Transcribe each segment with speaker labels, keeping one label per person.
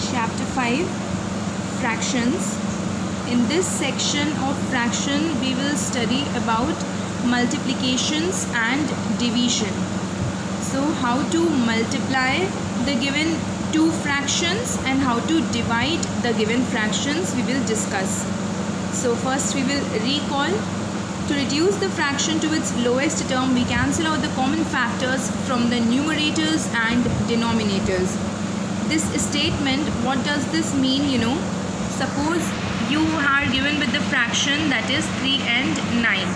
Speaker 1: Chapter 5, Fractions. In this section of fraction, we will study about multiplications and division. So how to multiply the given two fractions and how to divide the given fractions we will discuss. So first we will recall. To reduce the fraction to its lowest term, we cancel out the common factors from the numerators and denominators. This statement, what does this mean? Suppose you are given with the fraction that is 3 and 9,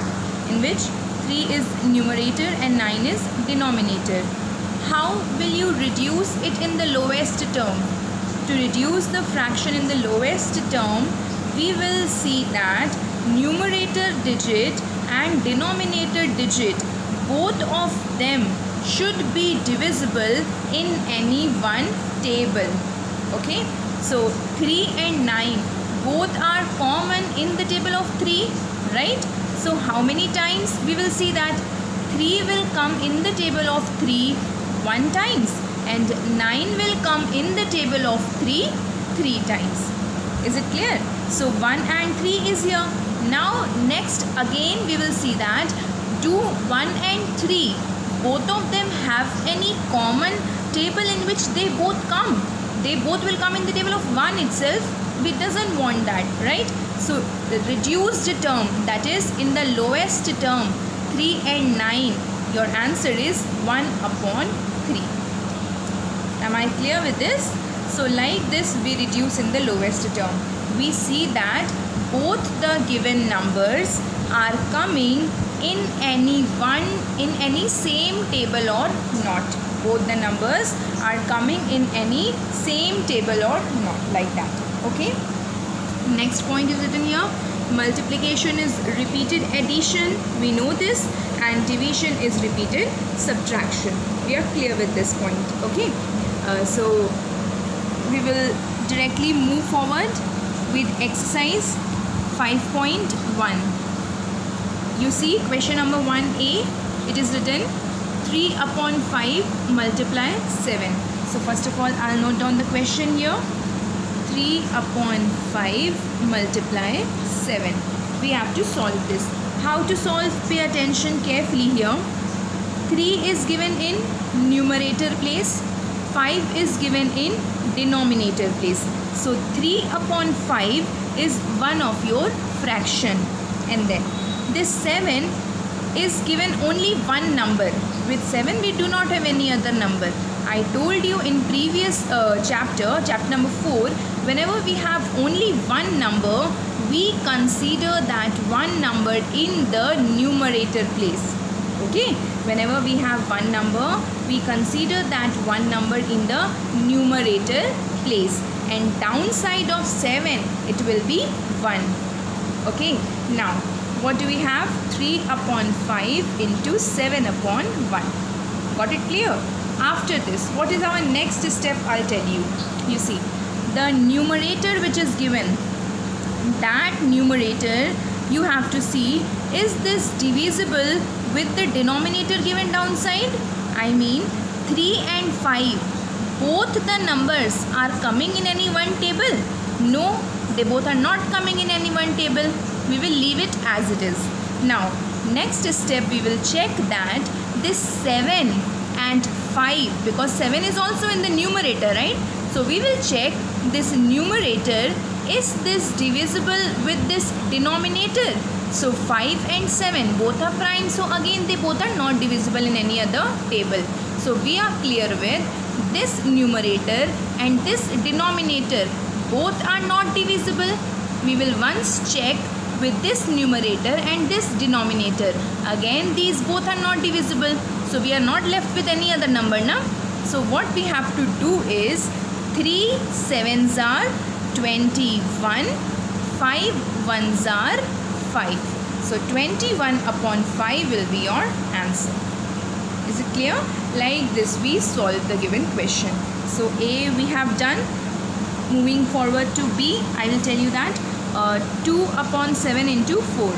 Speaker 1: in which 3 is numerator and 9 is denominator. How will you reduce it in the lowest term? To reduce the fraction in the lowest term, we will see that numerator digit and denominator digit, both of them should be divisible in any one table. Okay, so 3 and 9 both are common in the table of 3, right? So how many times we will see that 3 will come in the table of 3 1 times and 9 will come in the table of 3 3 times. Is it clear? So 1 and 3 is here. Now next again we will see that do 1 and 3 both of them have any common table in which they both come? They both will come in the table of 1 itself. We doesn't want that, right? So the reduced term, that is in the lowest term, 3 and 9, your answer is 1 upon 3. Am I clear with this? So like this we reduce in the lowest term. We see that both the given numbers are coming in any same table or not. Both the numbers are coming in any same table or not, like that. Okay. Next point is written here. Multiplication is repeated addition. We know this. And division is repeated subtraction. We are clear with this point. Okay. So we will directly move forward with exercise 5.1. You see question number 1a, it is written 3 upon 5 multiply 7. So first of all I'll note down the question here. 3 upon 5 multiply 7. We have to solve this. How to solve? Pay attention carefully here. 3 is given in numerator place, 5 is given in denominator place. So 3 upon 5 is one of your fraction, and then this 7 is given only one number. With 7 we do not have any other number. I told you in previous chapter number 4, whenever we have only one number, we consider that one number in the numerator place. Okay, whenever we have one number, we consider that one number in the numerator place, and downside of 7 it will be 1. Okay, now what do we have? 3 upon 5 into 7 upon 1. Got it clear? After this, what is our next step? I'll tell you. You see, the numerator which is given, that numerator you have to see, is this divisible with the denominator given downside? I mean 3 and 5, both the numbers are coming in any one table? No, they both are not coming in any one table. We will leave it as it is. Now next step we will check that this 7 and 5, because 7 is also in the numerator, right? So we will check this numerator, is this divisible with this denominator? So 5 and 7 both are prime, so again they both are not divisible in any other table. So we are clear with this numerator and this denominator, both are not divisible. We will once check with this numerator and this denominator. Again these both are not divisible, so we are not left with any other number now. So what we have to do is 3 7s are 21, 5 1s are 5. So 21 upon 5 will be your answer. Is it clear? Like this we solve the given question. So A we have done. Moving forward to B, I will tell you that 2 upon 7 into 4.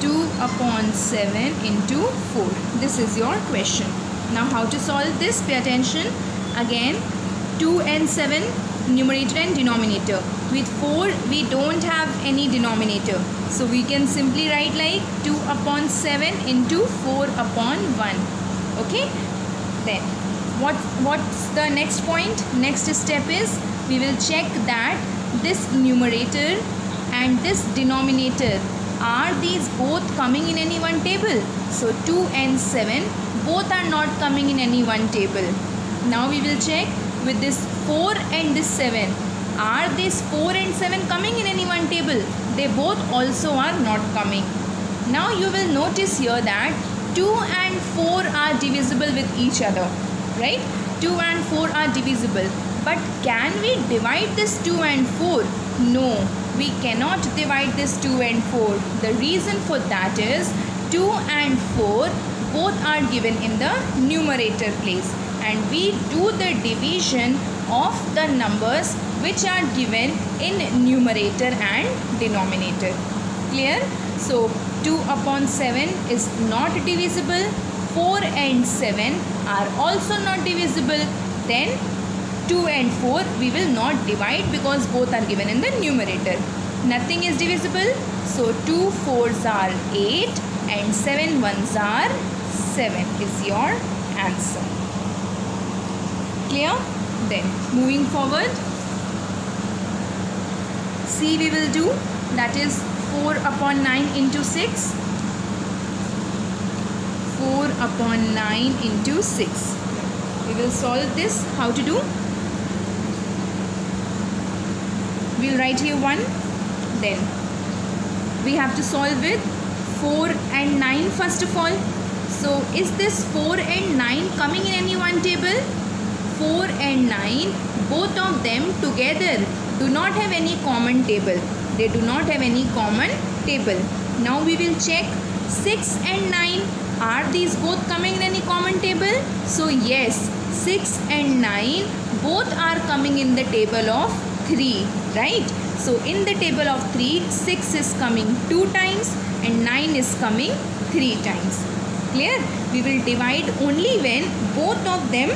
Speaker 1: 2 upon 7 into 4. This is your question. Now how to solve this? Pay attention. Again 2 and 7 numerator and denominator. With 4 we don't have any denominator, so we can simply write like 2 upon 7 into 4 upon 1. Okay, then what's the next point? Next step is we will check that this numerator and this denominator, are these both coming in any one table? So 2 and 7 both are not coming in any one table. Now we will check with this 4 and this 7. Are these 4 and 7 coming in any one table? They both also are not coming. Now you will notice here that 2 and 4 are divisible with each other, right? 2 and 4 are divisible. But can we divide this 2 and 4? No, we cannot divide this 2 and 4. The reason for that is 2 and 4 both are given in the numerator place, and we do the division of the numbers which are given in numerator and denominator. Clear? So 2 upon 7 is not divisible. 4 and 7 are also not divisible. Then 2 and 4 we will not divide because both are given in the numerator. Nothing is divisible. So 2 4s are 8 and 7 1s are 7 is your answer. Clear? Then moving forward, C we will do, that is 4 upon 9 into 6. 4 upon 9 into 6. We will solve this. How to do? We will write here 1. Then we have to solve with 4 and 9 first of all. So is this 4 and 9 coming in any one table? 4 and 9, both of them together do not have any common table. They do not have any common table. Now we will check 6 and 9. Are these both coming in any common table? So yes, 6 and 9 both are coming in the table of 3, right? So in the table of 3, 6 is coming 2 times and 9 is coming 3 times. Clear? We will divide only when both of them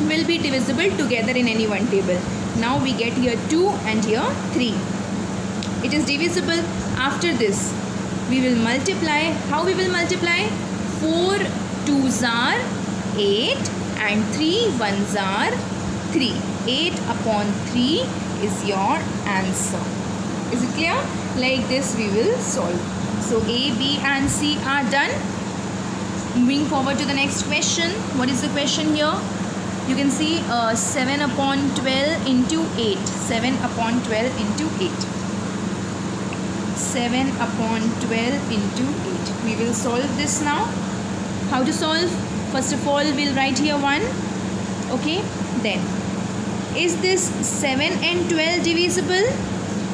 Speaker 1: will be divisible together in any one table. Now we get here 2 and here 3. It is divisible. After this we will multiply. How we will multiply? 4 2s are 8 and 3 1s are 3. 8 upon 3 is your answer. Is it clear? Like this we will solve. So A, B and C are done. Moving forward to the next question. What is the question here? You can see 7 upon 12 into 8. 7 upon 12 into 8. 7 upon 12 into 8. We will solve this now. How to solve? First of all, we'll write here 1. Okay. Then, is this 7 and 12 divisible?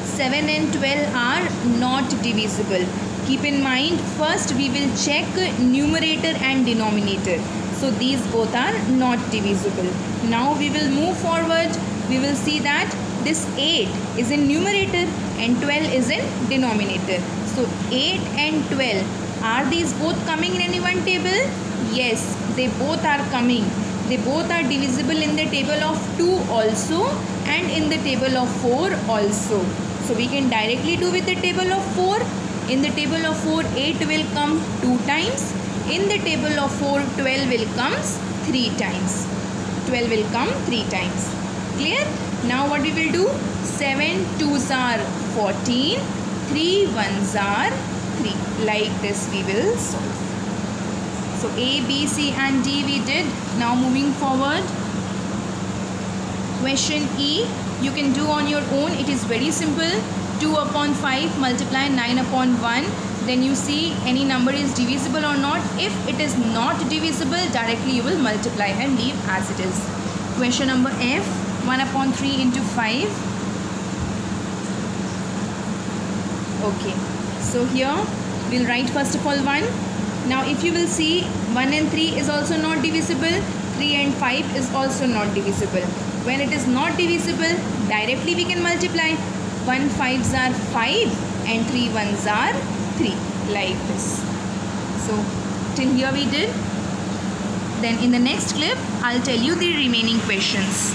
Speaker 1: 7 and 12 are not divisible. Keep in mind, first we will check numerator and denominator. So these both are not divisible. Now we will move forward. We will see that this 8 is in numerator and 12 is in denominator. So 8 and 12, are these both coming in any one table? Yes, they both are coming. They both are divisible in the table of 2 also and in the table of 4 also. So we can directly do with the table of 4. In the table of 4, 8 will come 2 times. In the table of 4, 12 will come 3 times. 12 will come 3 times. Clear? Now what we will do? 7 2s are 14. 3 1s are 3. Like this we will solve. So A, B, C and D we did. Now moving forward. Question E, you can do on your own. It is very simple. 2 upon 5 multiply 9 upon 1. Then you see any number is divisible or not. If it is not divisible, directly you will multiply and leave as it is. Question number F, 1 upon 3 into 5. Okay, so here we'll write first of all 1. Now if you will see, 1 and 3 is also not divisible. 3 and 5 is also not divisible. When it is not divisible, directly we can multiply. 1 5s are 5 and 3 1s are 3, like this. So till here we did. Then in the next clip I'll tell you the remaining questions.